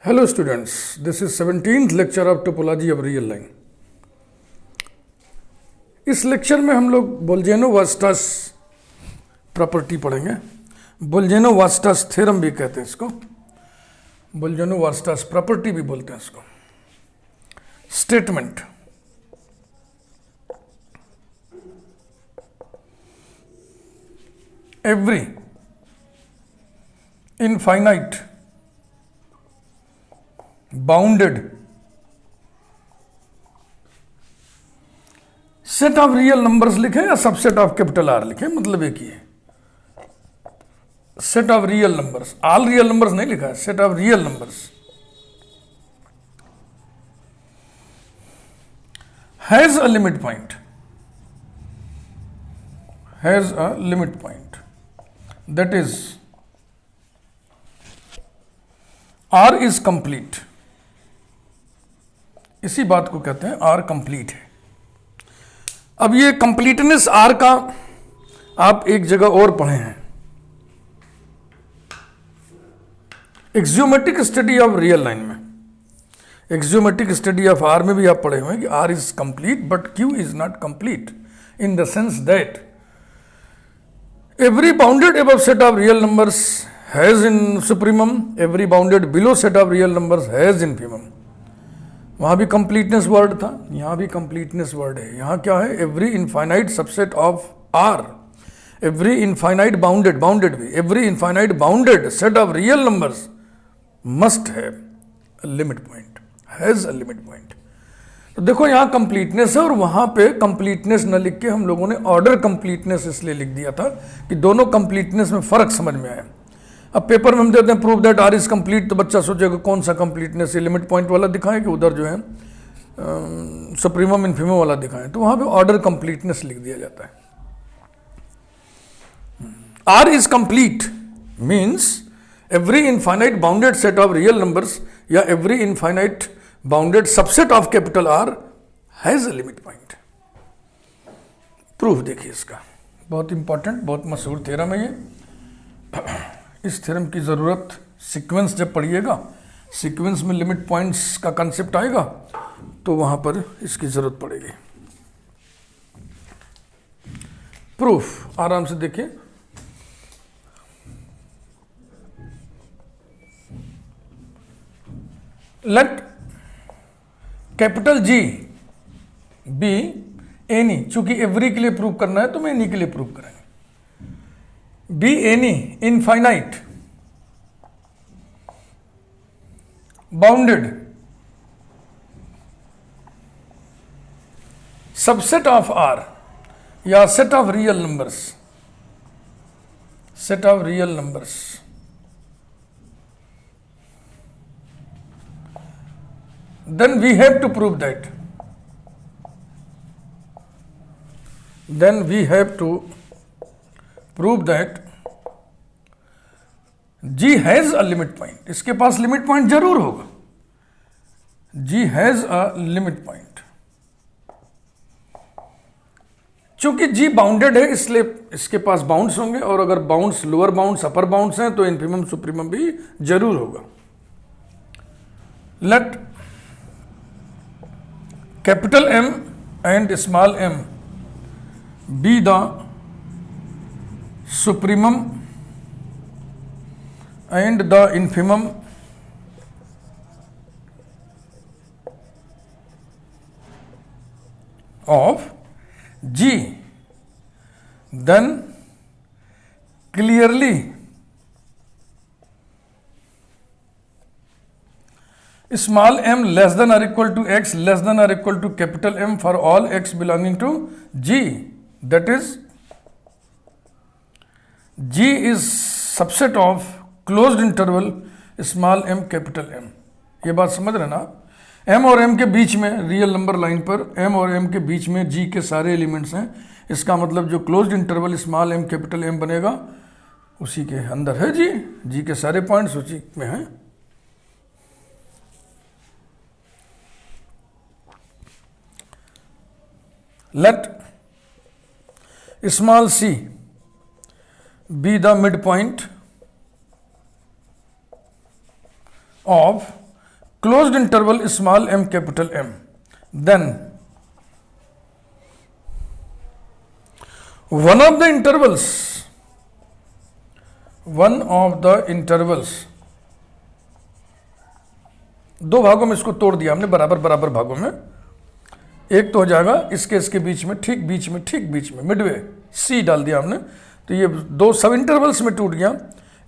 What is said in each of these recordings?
Hello students, this is 17th lecture of topology of real line. इस lecture में हम लोग बोल्जेनो-वास्टास प्रॉपर्टी पढ़ेंगे. बोल्जेनो-वास्टास थ्योरम भी कहते हैं इसको, बोल्जेनो-वास्टास प्रॉपर्टी भी बोलते हैं इसको. Statement: every infinite bounded set of real numbers लिखें या सबसेट ऑफ कैपिटल आर लिखें, मतलब एक ही है. Set of real numbers, all real numbers नहीं लिखा है, set of real numbers has a limit point, has a limit point that is R is complete. इसी बात को कहते हैं आर कंप्लीट है. अब ये कंप्लीटनेस आर का आप एक जगह और पढ़े हैं, एक्सियोमेट्रिक स्टडी ऑफ रियल लाइन में. एक्सियोमेट्रिक स्टडी ऑफ आर में भी आप पढ़े हुए हैं कि R is complete but Q is not complete in the sense that every bounded above set of real numbers has an supremum, every bounded below set of real numbers has infimum. वहां भी completeness word था, यहां भी completeness word है. यहां क्या है? Every infinite subset of R, every infinite bounded, bounded भी, every infinite bounded set of real numbers must have limit point, has a limit point. तो देखो यहां कंप्लीटनेस है और वहां पे कंप्लीटनेस न लिख के हम लोगों ने ऑर्डर कंप्लीटनेस इसलिए लिख दिया था कि दोनों कंप्लीटनेस में फर्क समझ में आया. अब पेपर में हम देते हैं prove that R is complete, तो बच्चा सोचेगा कौन सा कंप्लीटनेस, लिमिट पॉइंट वाला दिखाएं कि उधर जो है सुप्रीमम इनफीमम वाला दिखाएं. तो वहां पे ऑर्डर कंप्लीटनेस लिख दिया जाता है. R is complete means every infinite bounded set of real numbers या every infinite bounded subset of capital R has a limit point. Proof देखिए इसका, बहुत इंपॉर्टेंट, बहुत मशहूर थ्योरम है ये. इस थ्योरम की ज़रूरत सीक्वेंस जब पढ़िएगा, सीक्वेंस में लिमिट पॉइंट्स का कंसेप्ट आएगा तो वहां पर इसकी ज़रूरत पड़ेगी. प्रूफ आराम से देखिए. Let capital G be any, चूंकि एवरी के लिए प्रूव करना है तो मैं एनी के लिए प्रूव करेंगे. Be any infinite bounded subset of R या set of real numbers, set of real numbers then we have to prove that, then we have to prove that G has a limit point. इसके पास limit point जरूर होगा. G has a limit point. चूंकि G bounded है इसलिए इसके पास bounds होंगे, और अगर बाउंड्स लोअर बाउंड्स अपर बाउंड्स हैं तो इनफीमम सुप्रीमम भी जरूर होगा. Let capital M and small m be the supremum and the infimum of G, then clearly small m less than or equal to x less than or equal to capital M for all x belonging to G, that is G is subset of closed interval small m capital M. ये बात समझ रहे ना आप? M और M के बीच में real number line पर M और M के बीच में G के सारे एलिमेंट्स हैं. इसका मतलब जो closed interval small m capital M बनेगा उसी के अंदर है G. G के सारे पॉइंट्स उसी में हैं. Let small c be the midpoint of closed interval small m capital M, then one of the intervals, दो भागों में इसको तोड़ दिया हमने, बराबर बराबर भागों में। एक तो हो जाएगा इसके बीच में, ठीक बीच में मिडवे, सी डाल दिया हमने, तो ये दो सब इंटरवल्स में टूट गया,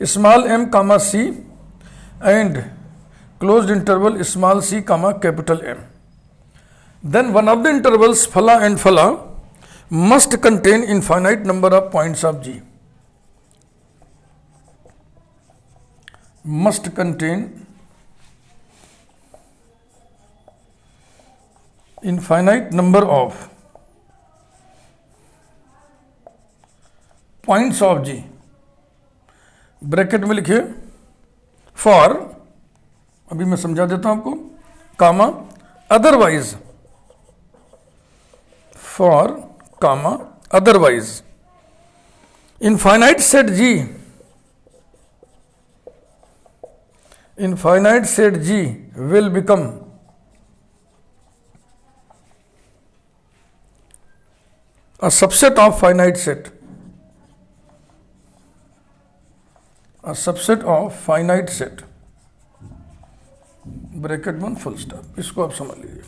small m comma C and closed interval small c comma capital M। Then one of the intervals फला एंड फला must contain infinite number of points of G, must contain infinite number of points of G, bracket में लिखिए for, अभी मैं समझा देता हूं आपको, comma otherwise, for comma otherwise infinite set G, infinite set G will become a subset of finite set, a subset of finite set, bracket में full stop. इसको आप समझ लीजिए,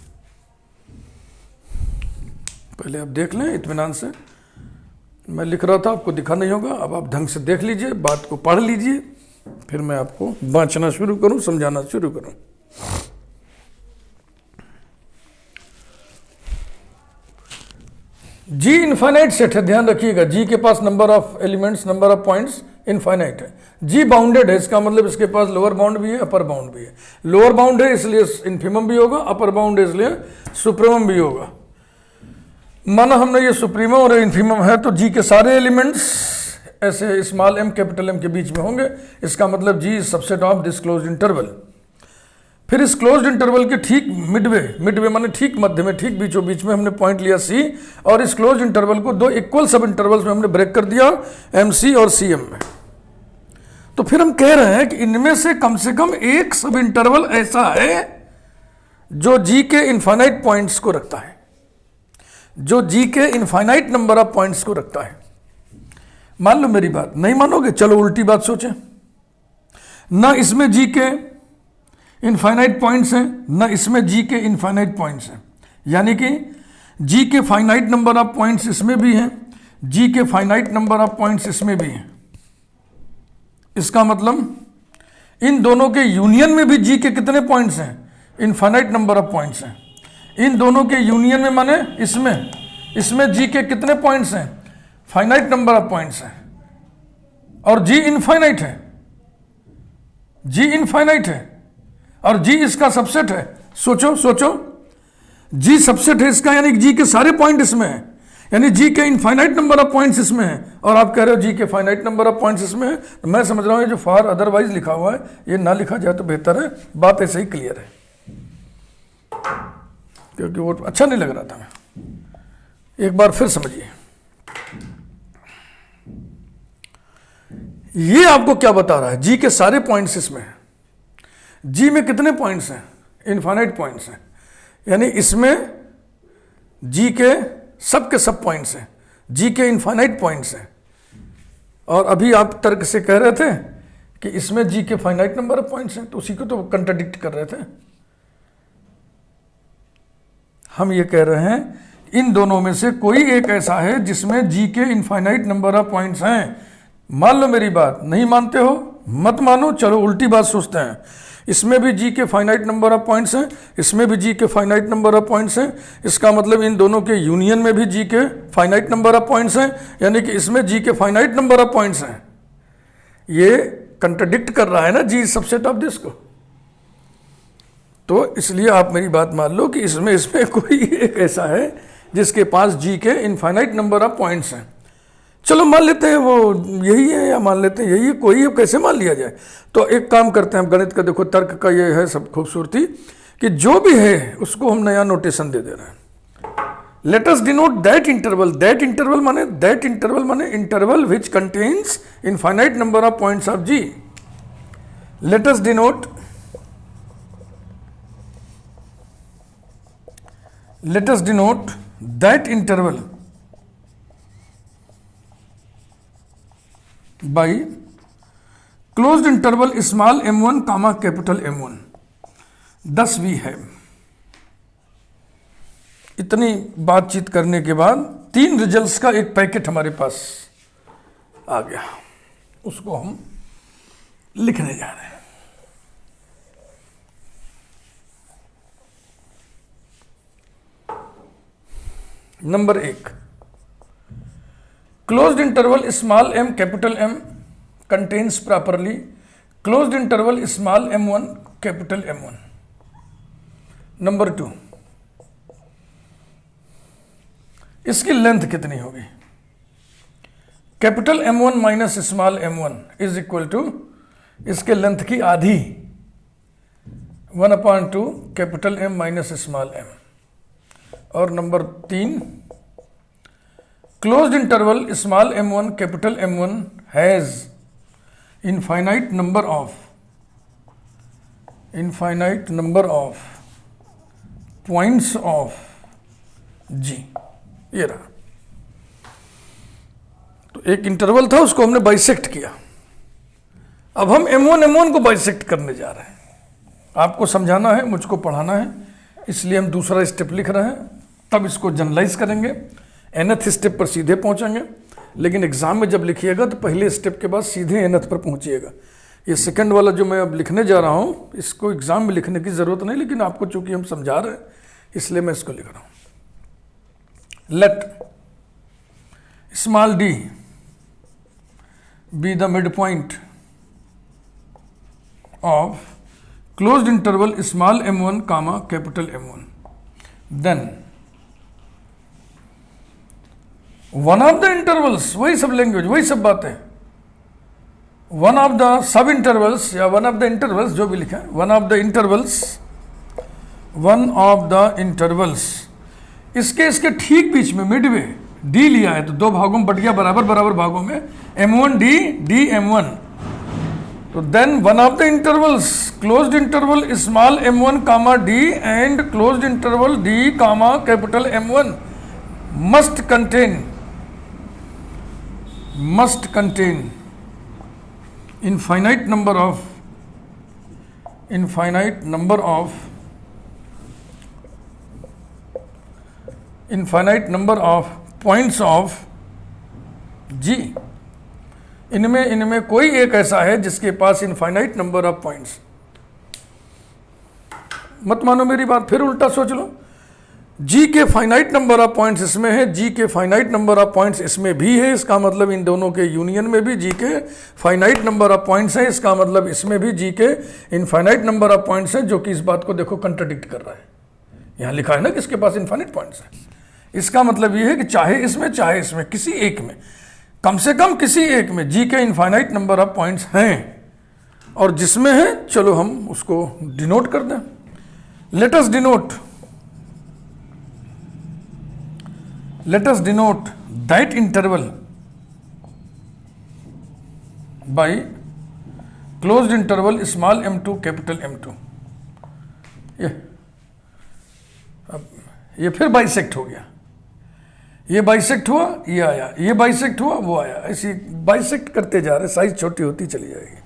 पहले आप देख लें इत्मीनान से, मैं लिख रहा था आपको दिखा नहीं होगा, अब आप ढंग से देख लीजिए, बात को पढ़ लीजिए, फिर मैं आपको बांचना शुरू करूं, समझाना शुरू करूं। जी इनफाइनाइट सेट है, ध्यान रखिएगा, जी के पास number of elements, number of points infinite है। जी बाउंडेड है, इसका मतलब इसके पास लोअर बाउंड भी है, अपर बाउंड भी है। लोअर बाउंड है इसलिए इन्फिमम भी होगा, अपर बाउंड है इसलिए सुप्रीमम भी होगा। माना हमने ये सुप्रीमम और इन्फिमम है, तो जी के सारे एलिमेंट्स ऐसे स्मॉल m कैपिटल M के बीच में होंगे, इसका मतलब G is subset of this closed interval. फिर इस क्लोज्ड इंटरवल के ठीक मिडवे माने ठीक मध्य में, ठीक बीचों बीच में हमने पॉइंट लिया C, और इस क्लोज्ड इंटरवल को दो इक्वल सब इंटरवल्स में हमने ब्रेक कर दिया MC और CM में। तो फिर हम कह रहे हैं कि इनमें से कम एक सब इंटरवल ऐसा है जो G के इनफाइनाइट पॉइंट्स को रखता है, जो G के इनफाइनाइट नंबर ऑफ पॉइंट्स को रखता है। मान लो मेरी बात, नहीं मानोगे, चलो उल्टी बात सोचें, ना इसमें G के इनफाइनाइट पॉइंट्स हैं, ना इसमें G के इनफाइनाइट पॉइंट्स हैं, यानी कि G के फाइनाइट नंबर ऑफ पॉइंट्स इसमें भी हैं, G के फाइनाइट नंबर ऑफ पॉइंट्स इसमें भी हैं। इसका मतलब इन दोनों के यूनियन में भी G के कितने पॉइंट्स हैं, इनफाइनाइट नंबर ऑफ पॉइंट्स हैं। इन दोनों के यूनियन में माने इसमें G के कितने पॉइंट्स हैं, फाइनाइट नंबर ऑफ पॉइंट्स हैं, और G इनफाइनाइट है, G इनफाइनाइट है, और G इसका सबसेट है। सोचो G सबसेट है इसका, यानी G के सारे पॉइंट इसमें है, यानी G के इनफाइनाइट नंबर ऑफ पॉइंट्स इसमें है, और आप कह रहे हो G के फाइनाइट नंबर ऑफ पॉइंट्स इसमें है। तो मैं समझ रहा हूं ये जो फॉर अदरवाइज लिखा हुआ है ये ना लिखा जाए तो बेहतर है, बात ऐसे ही क्लियर है, क्योंकि वो अच्छा नहीं लग रहा था। एक बार फिर समझिए, ये आपको क्या बता रहा है, G के सारे पॉइंट्स इसमें है। G में कितने पॉइंट्स हैं, इनफाइनाइट पॉइंट्स हैं, यानी इसमें G के सब पॉइंट्स हैं, G के इनफाइनाइट पॉइंट्स हैं। और अभी आप तर्क से कह रहे थे कि इसमें G के फाइनाइट नंबर ऑफ पॉइंट्स हैं, तो उसी को तो कंट्राडिक्ट कर रहे थे। हम ये कह रहे हैं इन दोनों में से कोई एक ऐसा है जिसमें G के इनफाइनाइट नंबर ऑफ पॉइंट्स हैं। मान लो मेरी बात, नहीं मानते हो मत मानो, चलो उल्टी बात सोचते हैं। इसमें भी G के फाइनाइट नंबर ऑफ पॉइंट्स हैं, इसमें भी G के फाइनाइट नंबर ऑफ पॉइंट्स हैं, इसका मतलब इन दोनों के यूनियन में भी G के फाइनाइट नंबर ऑफ पॉइंट्स हैं, यानी कि इसमें G के फाइनाइट नंबर ऑफ पॉइंट्स हैं। ये कंट्राडिक्ट कर रहा है ना G सबसेट ऑफ दिस को। तो इसलिए आप मेरी बात मान लो कि इसमें कोई एक ऐसा है जिसके पास G के इनफाइनाइट नंबर ऑफ पॉइंट्स हैं। चलो मान लेते हैं वो यही है, या मान लेते हैं यही है, कोई है, कैसे मान लिया जाए। तो एक काम करते हैं, गणित का देखो तर्क का ये है सब खूबसूरती कि जो भी है उसको हम नया नोटेशन दे रहे हैं। Let us denote that interval माने interval which contains infinite number of points of G। Let us denote let us denote that interval by closed interval small m1 comma capital M1. thus we have, इतनी बातचीत करने के बाद 3 results का एक packet हमारे पास आ गया, उसको हम लिखने जा रहे हैं। Number 1, closed interval small m capital M contains properly closed interval small m1 capital M1. Number 2, इसकी लेंथ कितनी होगी? Capital M1 minus small m1 is equal to इसके लेंथ की आधी 1/2 capital M minus small m. और number 3, closed interval small m1 capital M1 has infinite number of points of G. ये रहा, तो एक इंटरवल था, उसको हमने बाइसेक्ट किया। अब हम M1 को बाइसेक्ट करने जा रहे हैं। आपको समझाना है, मुझको पढ़ाना है, इसलिए हम दूसरा स्टेप लिख रहे हैं, तब इसको जनरलाइज करेंगे, nth स्टेप पर सीधे पहुंचेंगे। लेकिन एग्जाम में जब लिखिएगा तो पहले स्टेप के बाद सीधे nth पर पहुंचिएगा। ये सेकंड वाला जो मैं अब लिखने जा रहा हूं, इसको एग्जाम में लिखने की जरूरत नहीं, लेकिन आपको चूंकि हम समझा रहे हैं इसलिए मैं इसको लिख रहा हूं। Let small d be the midpoint of closed interval small m1 comma capital M1. Then one of the intervals, वही सब लैंग्वेज, वही सब बातें, one of the सब intervals या one of the intervals जो भी लिखा है, one of the intervals इसके ठीक बीच में मिडवे डी लिया है, तो 2 भागों में बट गया, बराबर भागों में M1 D M1. तो then one of the intervals closed interval small m1 comma D and closed interval D comma capital M1 must contain infinite number of points of G. इनमें कोई एक ऐसा है जिसके पास इनफाइनाइट नंबर ऑफ पॉइंट्स। मत मानो मेरी बात, फिर उल्टा सोच लो। G के फाइनाइट नंबर ऑफ पॉइंट्स इसमें है, G के फाइनाइट नंबर ऑफ पॉइंट्स इसमें भी है, इसका मतलब इन दोनों के यूनियन में भी G के फाइनाइट नंबर ऑफ पॉइंट्स है, इसका मतलब इसमें भी G के इनफाइनाइट नंबर ऑफ पॉइंट्स है, जो कि इस बात को देखो कंट्राडिक्ट कर रहा है। यहां लिखा है ना कि इसके पास इनफाइनाइट पॉइंट्स है, इसका मतलब यह है कि चाहे इसमें किसी एक में, कम से कम किसी एक में G के इनफाइनाइट नंबर ऑफ पॉइंट्स हैं, और जिसमें है चलो हम उसको डिनोट कर दें। Let us denote that interval by closed interval small m2 capital M2। ये फिर बाइसेक्ट हो गया, ये बाइसेक्ट हुआ, ये आया, ये बाइसेक्ट हुआ, वो आया, ऐसी बाइसेक्ट करते जा रहे, साइज छोटी होती चली जाएगी।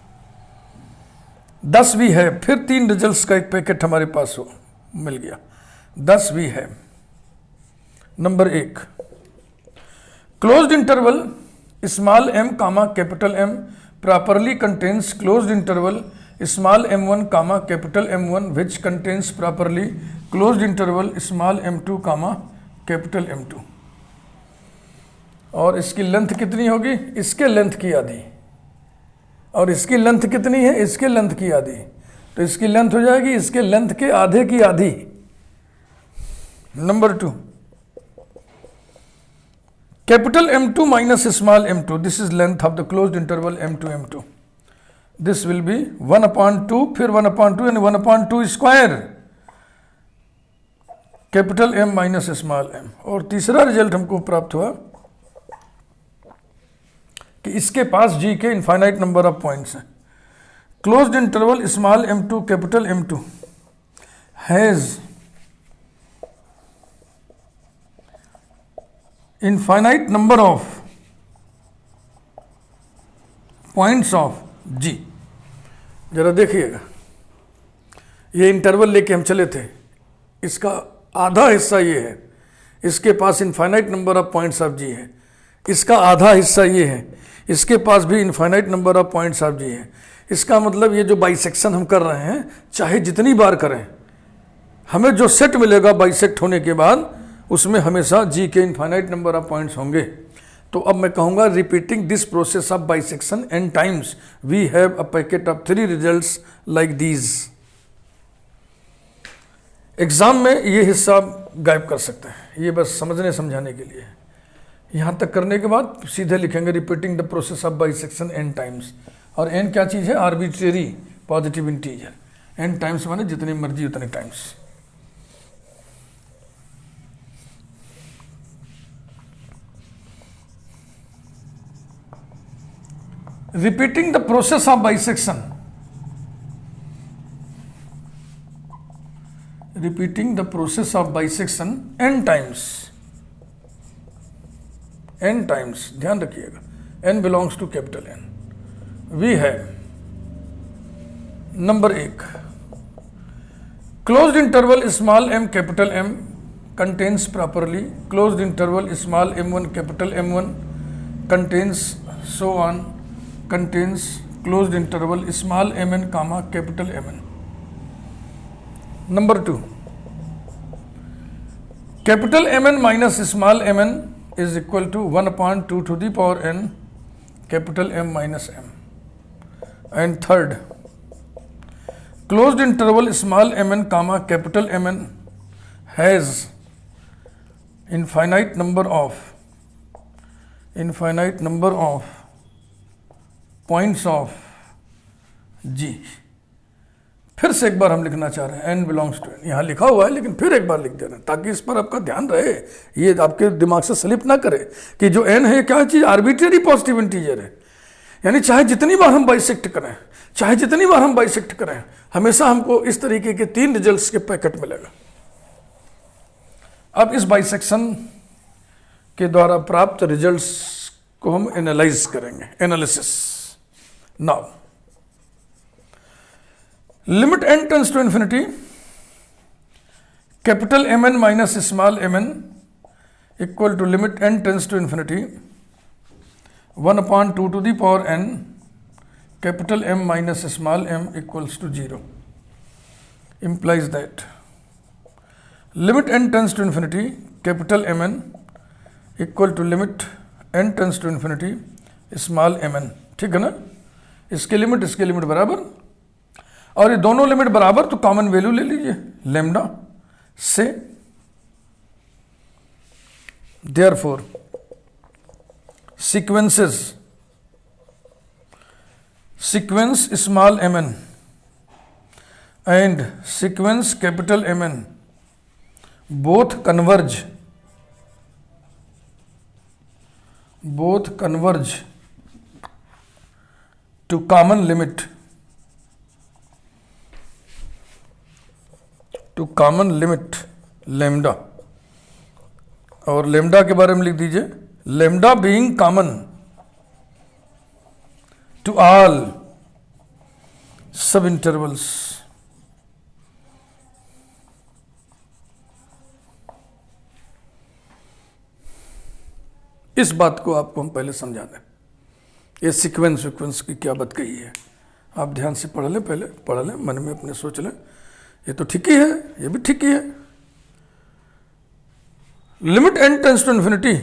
10 भी है, फिर 3 रिजल्ट्स का एक पैकेट हमारे पास मिल गया। 10 भी है। Number 1, closed interval small m comma capital M properly contains closed interval small m1 comma capital M1 which contains properly closed interval small m2 comma capital M2। और इसकी लेंथ कितनी होगी? इसके लेंथ की आधी। और इसकी लेंथ कितनी है? इसके लेंथ की आधी। तो इसकी लेंथ हो जाएगी इसके लेंथ के आधे की आधी। Number 2, capital M2 minus small m2, this is length of the closed interval m2 m2। This will be 1/2, फिर 1/2 यानी 1/2 square capital M minus small m। और तीसरा रिजल्ट हमको प्राप्त हुआ कि इसके पास G के इनफाइनाइट नंबर ऑफ पॉइंट्स हैं। Closed interval small m2 capital M2 has infinite number of points of G. जरा देखिएगा, ये इंटरवल लेके हम चले थे, इसका आधा हिस्सा ये है, इसके पास infinite number of points of G है, इसका आधा हिस्सा ये है, इसके पास भी infinite number of points of G है। इसका मतलब ये जो बाइसेक्शन हम कर रहे हैं, चाहे जितनी बार करें, हमें जो सेट मिलेगा बाइसेक्ट होने के बाद, उसमें हमेशा जी के इनफाइनाइट नंबर ऑफ पॉइंट्स होंगे। तो अब मैं कहूँगा, repeating this process of bisection N times we have a packet of 3 results like these. Exam में ये हिस्सा आप गायब कर सकते हैं, ये बस समझने समझाने के लिए। यहाँ तक करने के बाद सीधे लिखेंगे repeating the process of bisection N times. और एन क्या चीज़ है? Arbitrary positive integer. N times माने जितनी मर्जी उतने times. Repeating the process of bisection, repeating the process of bisection n times, ध्यान रखिएगा, n belongs to capital N। we have number 1, closed interval small m capital M contains properly, closed interval small m1 capital M1 contains so on, contains closed interval small mn comma capital Mn। Number 2, capital Mn minus small mn is equal to 1/2 to the power n capital M minus m। And third, closed interval small mn comma capital Mn has infinite number of points of g। फिर से एक बार हम लिखना चाह रहे हैं, n belongs to n। यहाँ लिखा हुआ है लेकिन फिर एक बार लिख दे रहे हैं ताकि इस पर आपका ध्यान रहे, ये आपके दिमाग से स्लिप ना करे कि जो n है क्या चीज़? आर्बिट्रेरी पॉजिटिव इंटीजर है। यानी चाहे जितनी बार हम बाइसेक्ट करें, हमेशा हमको इस तरीके के 3 रिजल्ट्स के पैकेट मिलेगा। अब इस बाइसेक्शन के द्वारा प्राप्त रिजल्ट्स को हम एनालाइज करेंगे, analysis. Now limit n tends to infinity, capital Mn minus small mn equal to limit n tends to infinity 1/2 to the power n capital M minus small m equals to 0। implies that limit n tends to infinity capital Mn equal to limit n tends to infinity small mn। ठीक है ना? इसके limit बराबर, और ये दोनों limit बराबर तो कॉमन वैल्यू ले लीजिए लेमडा से। Therefore sequence small mn and sequence capital Mn both converge to common limit lambda. और लेमडा के बारे में लिख दीजिए, lambda being common to all sub intervals. इस बात को आपको हम पहले समझा दें, ये सीक्वेंस की क्या बात कही है, आप ध्यान से पढ़ लें, मन में अपने सोच लें। ये तो ठीक ही है, ये भी ठीक ही है। Limit n tends to infinity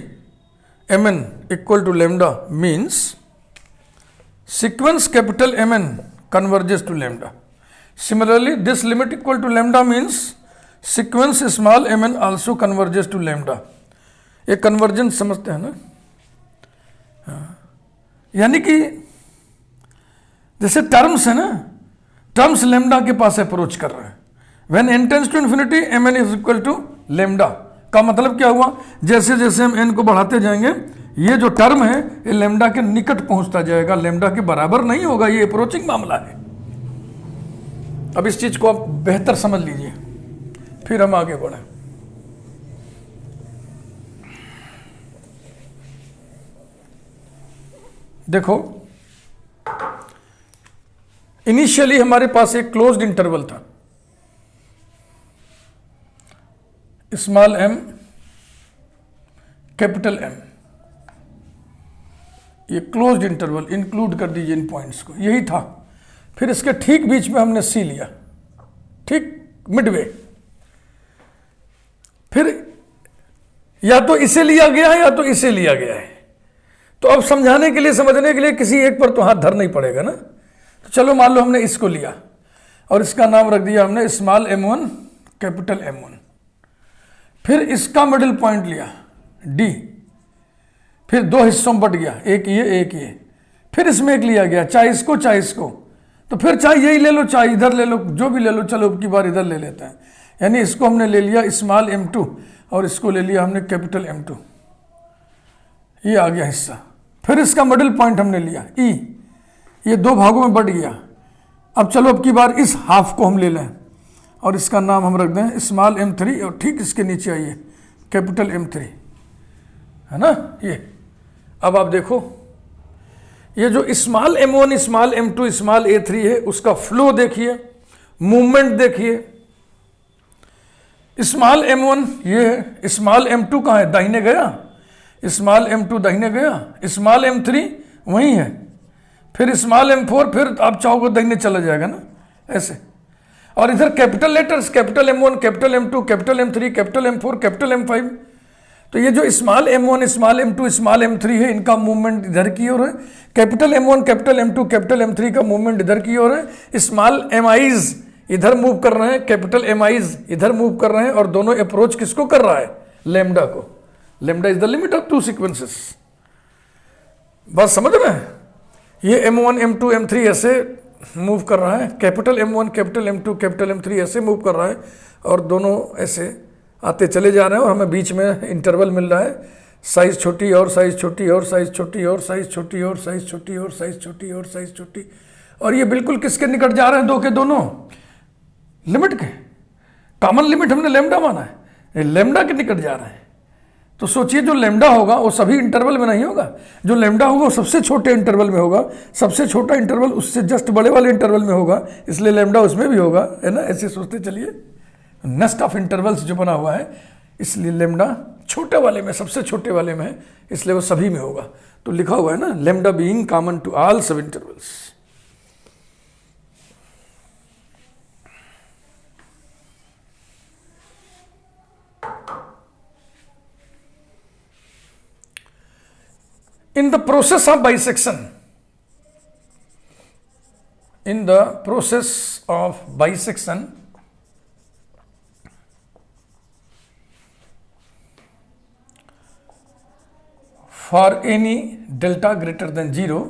Mn equal to lambda means sequence capital Mn converges to lambda. Similarly this limit equal to lambda means sequence small mn also converges to lambda. ये कन्वर्जेंस समझते हैं ना? यानी कि जैसे terms है ना, terms lambda के पास अप्रोच कर रहे हैं। When n tends to infinity Mn is equal to lambda का मतलब क्या हुआ? जैसे जैसे हम n को बढ़ाते जाएंगे, ये जो टर्म है ये लेमडा के निकट पहुंचता जाएगा, लेमडा के बराबर नहीं होगा। ये अप्रोचिंग मामला है। अब इस चीज को आप बेहतर समझ लीजिए, फिर हम आगे बढ़े। देखो, इनिशियली हमारे पास एक क्लोज्ड इंटरवल था, स्मॉल m कैपिटल M, ये क्लोज्ड इंटरवल, इंक्लूड कर दीजिए इन पॉइंट्स को, यही था। फिर इसके ठीक बीच में हमने C लिया, ठीक मिडवे। फिर या तो इसे लिया गया है या तो इसे लिया गया है। तो अब समझाने के लिए, समझने के लिए किसी एक पर तो हाथ धरना ही पड़ेगा ना। तो चलो मान लो हमने इसको लिया और इसका नाम रख दिया हमने स्मॉल m1 कैपिटल M1। फिर इसका मिडिल पॉइंट लिया D, फिर दो हिस्सों में बट गया, एक ये एक ये। फिर इसमें एक लिया गया, चाहे इसको चाहे इसको, तो फिर चाहे यही ले लो चाहे इधर ले लो, जो भी ले लो। चलो अब की बार इधर ले लेते हैं, यानी इसको हमने ले लिया स्मॉल m2 और इसको ले लिया हमने कैपिटल M2, ये आ गया हिस्सा। फिर इसका मिडिल पॉइंट हमने लिया E, ये दो भागों में बट गया। अब चलो अब की बार इस हाफ को हम ले लें और इसका नाम हम रख दें स्मॉल m3 और ठीक इसके नीचे आइए कैपिटल M3, है ना ये। अब आप देखो, ये जो small m1 small m2 small a3 है, उसका फ्लो देखिए, मूवमेंट देखिए। स्मॉल m1 ये है, स्मॉल m2 कहाँ है, दाहिने गया, स्मॉल m2 दाहिने गया, स्मॉल m3 वहीं है, फिर स्मॉल m4, फिर आप चाहोगे दाहिने चला जाएगा ना ऐसे। और इधर capital letters, capital M1 capital M2 capital M3 capital M4 capital M5। तो ये जो small m1 small m2 small m3 है, इनका मूवमेंट इधर की ओर है। Capital M1 capital M2 capital M3 का मूवमेंट इधर की ओर है। स्मॉल mi's इधर मूव कर रहे हैं, कैपिटल mi's इधर मूव कर रहे हैं, और दोनों अप्रोच किसको कर रहा है, लेमडा को। Lambda is the limit of two sequences. बस समझ रहे हैं, ये m1 m2 m3 ऐसे मूव कर रहा है, capital M1 capital M2 capital M3 ऐसे मूव कर रहा है, और दोनों ऐसे आते चले जा रहे हैं, और हमें बीच में इंटरवल मिल रहा है, साइज छोटी और साइज छोटी और साइज छोटी और साइज छोटी और साइज छोटी और साइज छोटी और साइज छोटी। और ये बिल्कुल किसके निकट जा रहे हैं, दो के दोनों लिमिट के। कॉमन लिमिट हमने लेमडा माना है, ये लेमडा के निकट जा रहे हैं। तो सोचिए जो लेमडा होगा वो सभी इंटरवल में नहीं होगा, जो लेमडा होगा वो सबसे छोटे इंटरवल में होगा, सबसे छोटा इंटरवल उससे जस्ट बड़े वाले इंटरवल में होगा, इसलिए लेमडा उसमें भी होगा, है ना। ऐसे सोचते चलिए, नेस्ट ऑफ इंटरवल्स जो बना हुआ है, इसलिए लेमडा छोटे वाले में, सबसे छोटे वाले में है, इसलिए वो सभी में होगा। तो लिखा हुआ है ना, lambda being common to all sub intervals. In the process of bisection, in the process of bisection, for any delta greater than 0,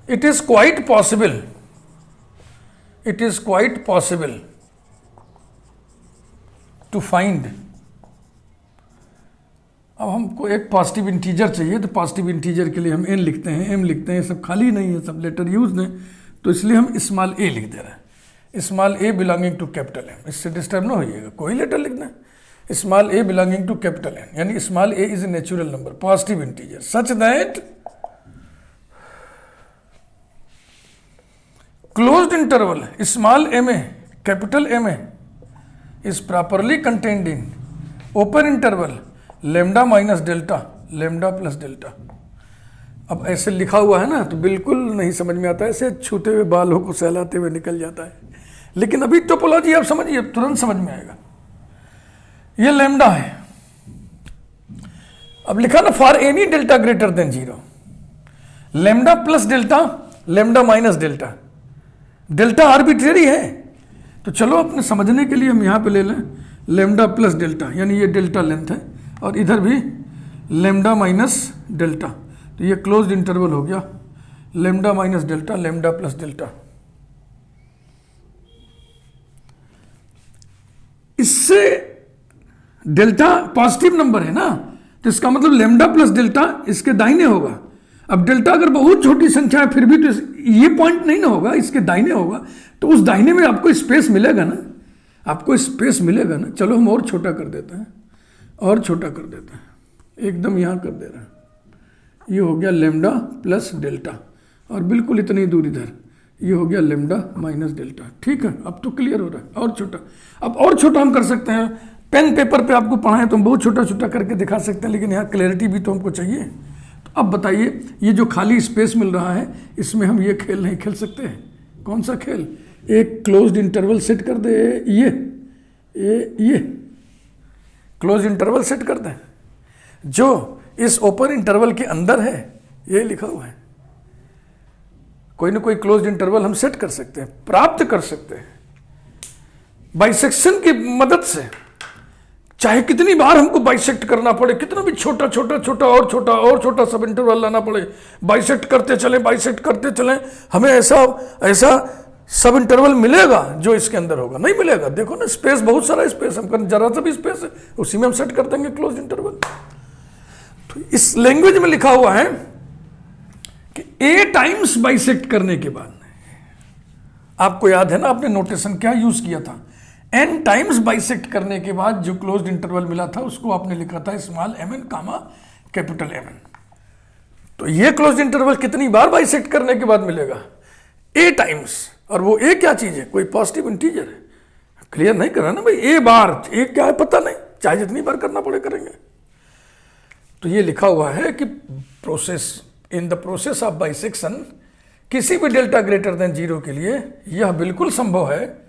it is quite possible to find। अब हमको एक पॉजिटिव इंटीजर चाहिए, तो पॉजिटिव इंटीजर के लिए हम n लिखते हैं, m लिखते हैं, सब खाली नहीं है, सब लेटर यूज हैं, तो इसलिए हम स्मॉल a लिख दे रहे हैं, small a belonging to capital M। इससे डिस्टर्ब ना होइएगा, कोई लेटर लिखना है, small a belonging to capital M, यानी small a is a natural number, positive integer, such that closed interval small m a capital M a is properly contained in open interval lambda minus delta lambda plus delta. अब ऐसे लिखा हुआ है ना, तो बिल्कुल नहीं समझ में आता है, ऐसे छूते हुए बालों को सहलाते हुए निकल जाता है, लेकिन अभी टोपोलॉजी आप समझिए, तुरंत समझ में आएगा। ये लेमडा है, अब लिखा ना for any delta greater than 0, lambda plus delta lambda minus delta, delta arbitrary है। तो चलो अपने समझने के लिए हम यहां पे ले लें लेमडा प्लस डेल्टा, यानी ये डेल्टा लेंथ है, और इधर भी लेमडा माइनस डेल्टा, तो ये क्लोज्ड इंटरवल हो गया, lambda minus delta lambda plus delta. इससे डेल्टा पॉजिटिव नंबर है ना, तो इसका मतलब लेमडा प्लस डेल्टा इसके दाहिने होगा। अब डेल्टा अगर बहुत छोटी संख्या है फिर भी तो ये पॉइंट नहीं ना होगा, इसके दाहिने होगा, तो उस दाहिने में आपको स्पेस मिलेगा ना, आपको स्पेस मिलेगा ना। चलो हम और छोटा कर देते हैं, और छोटा कर देते हैं, एकदम यहां कर दे रहे हैं, ये हो गया लेमडा प्लस डेल्टा, और बिल्कुल इतनी दूर इधर ये हो गया लेमडा माइनस डेल्टा। ठीक है, अब तो क्लियर हो रहा है। और छोटा, अब और छोटा हम कर सकते हैं। पेन पेपर पे आपको पढ़ाएं तो हम बहुत छोटा छोटा करके दिखा सकते हैं, लेकिन यहाँ क्लैरिटी भी तो हमको चाहिए। तो अब बताइए, ये जो खाली स्पेस मिल रहा है इसमें हम ये खेल नहीं खेल सकते हैं? कौन सा खेल? एक क्लोज्ड इंटरवल सेट कर दे, ये क्लोज इंटरवल सेट कर दें जो इस ओपन इंटरवल के अंदर है, ये लिखा हुआ है। कोई ना कोई क्लोज इंटरवल हम सेट कर सकते हैं, प्राप्त कर सकते हैं बाइसेक्शन की मदद से। चाहे कितनी बार हमको बाइसेक्ट करना पड़े, कितना भी छोटा छोटा छोटा और छोटा और छोटा सब इंटरवल लाना पड़े, बाइसेक्ट करते चलें, बाइसेक्ट करते चलें, हमें ऐसा सब इंटरवल मिलेगा जो इसके अंदर होगा? नहीं मिलेगा। देखो ना, स्पेस, बहुत सारा स्पेस, हम जरा सा भी स्पेस है उसी में हम सेट कर देंगे क्लोज इंटरवल। तो इस लैंग्वेज में लिखा हुआ है कि ए टाइम्स बाइसेक्ट करने के बाद, आपको याद है ना आपने नोटेशन क्या यूज किया था? एन टाइम्स बाइसेक्ट करने के बाद जो क्लोज्ड इंटरवल मिला था उसको आपने लिखा था स्मॉल एम एन कामा कैपिटल एम एन। तो ये क्लोज्ड इंटरवल कितनी बार बाइसेक्ट करने के बाद मिलेगा? ए टाइम्स। और वो ए क्या चीज है? कोई पॉजिटिव इंटीजर है। क्लियर नहीं करा ना भाई? ए बार, ए क्या है पता नहीं, चाहे जितनी बार करना पड़े करेंगे। तो ये लिखा हुआ है कि process, in the process of bisection, किसी भी डेल्टा ग्रेटर देन 0 के लिए यह बिल्कुल संभव है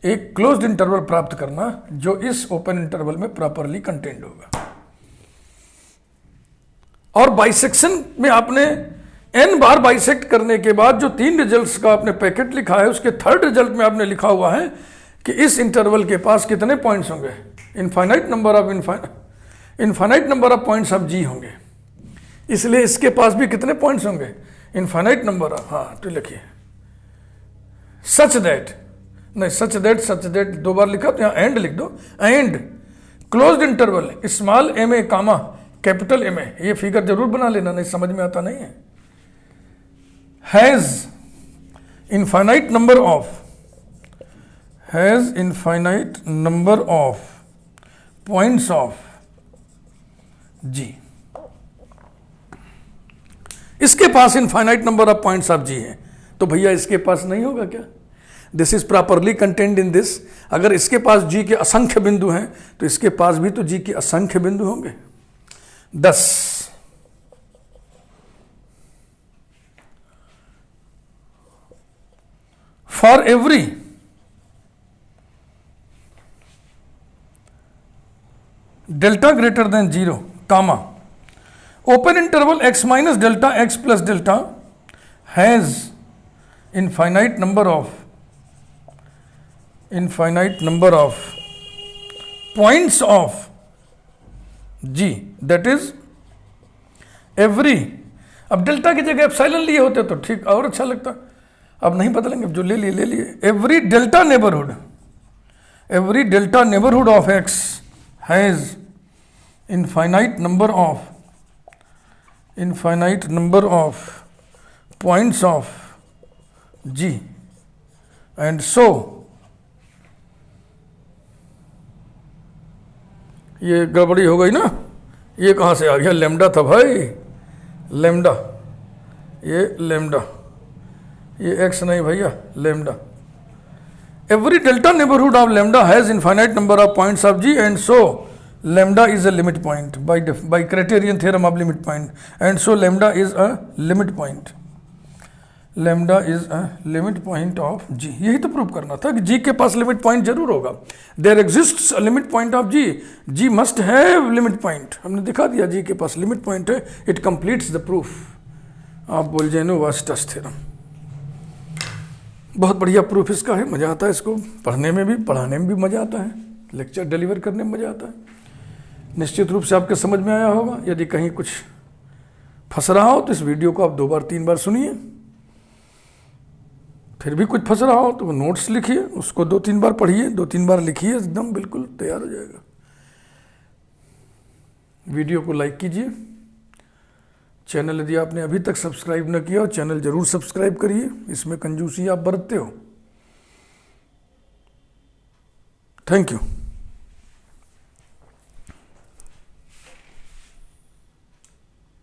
एक क्लोज्ड इंटरवल प्राप्त करना जो इस ओपन इंटरवल में प्रॉपरली कंटेन्ड होगा। और बाइसेक्शन में आपने n बार बाइसेक्ट करने के बाद जो 3 रिजल्ट्स का आपने पैकेट लिखा है, उसके थर्ड रिजल्ट में आपने लिखा हुआ है कि इस इंटरवल के पास कितने पॉइंट्स होंगे? Infinite number of points of G होंगे। इसलिए इसके पास भी कितने पॉइंट्स होंगे? इनफाइनाइट नंबर ऑफ, हाँ तो लिखिए सच दैट 2 बार लिखा तो यहाँ एंड लिख दो। And closed interval small M A comma capital M A, ये फिगर जरूर बना लेना, नहीं समझ में आता नहीं है। Has infinite number of points of G. इसके पास infinite number of points of G है, तो भैया इसके पास नहीं होगा क्या? This is properly contained in this. अगर इसके पास जी के असंख्य बिंदु हैं तो इसके पास भी तो जी के असंख्य बिंदु होंगे। 10 for every delta greater than 0 comma open interval x minus delta x plus delta has infinite number of points of g, that is every, अब डेल्टा की जगह एप्सिलॉन लिए होते तो ठीक और अच्छा लगता, अब नहीं बदलेंगे, जो ले लिए। Every delta neighbourhood of x has infinite number of points of g, and so ये गड़बड़ी हो गई ना, ये कहाँ से आ गया? लेमडा था भाई, लेमडा, ये एक्स नहीं भैया, lambda. Every delta neighbourhood of lambda has infinite number of points of G, and so lambda is a limit point by criterion theorem of limit point, and so lambda is a limit point of g। यही तो prove करना था कि g के पास limit point जरूर होगा। There exists a limit point of g must have limit point. हमने दिखा दिया g के पास लिमिट पॉइंट है। It completes the proof of Bolzano Weierstrass theorem. बहुत बढ़िया प्रूफ इसका है, मजा आता है इसको पढ़ने में भी, पढ़ाने में भी मजा आता है, लेक्चर डिलीवर करने में मजा आता है। निश्चित रूप से आपके समझ में आया होगा। यदि कहीं कुछ फंस रहा हो तो इस वीडियो को आप 2 बार 3 बार सुनिए, फिर भी कुछ फंस रहा हो तो नोट्स लिखिए, उसको 2-3 बार पढ़िए, 2-3 बार लिखिए, एकदम बिल्कुल तैयार हो जाएगा। वीडियो को लाइक कीजिए। चैनल यदि आपने अभी तक सब्सक्राइब न किया हो, चैनल जरूर सब्सक्राइब करिए, इसमें कंजूसी आप बरतते हो। Thank you.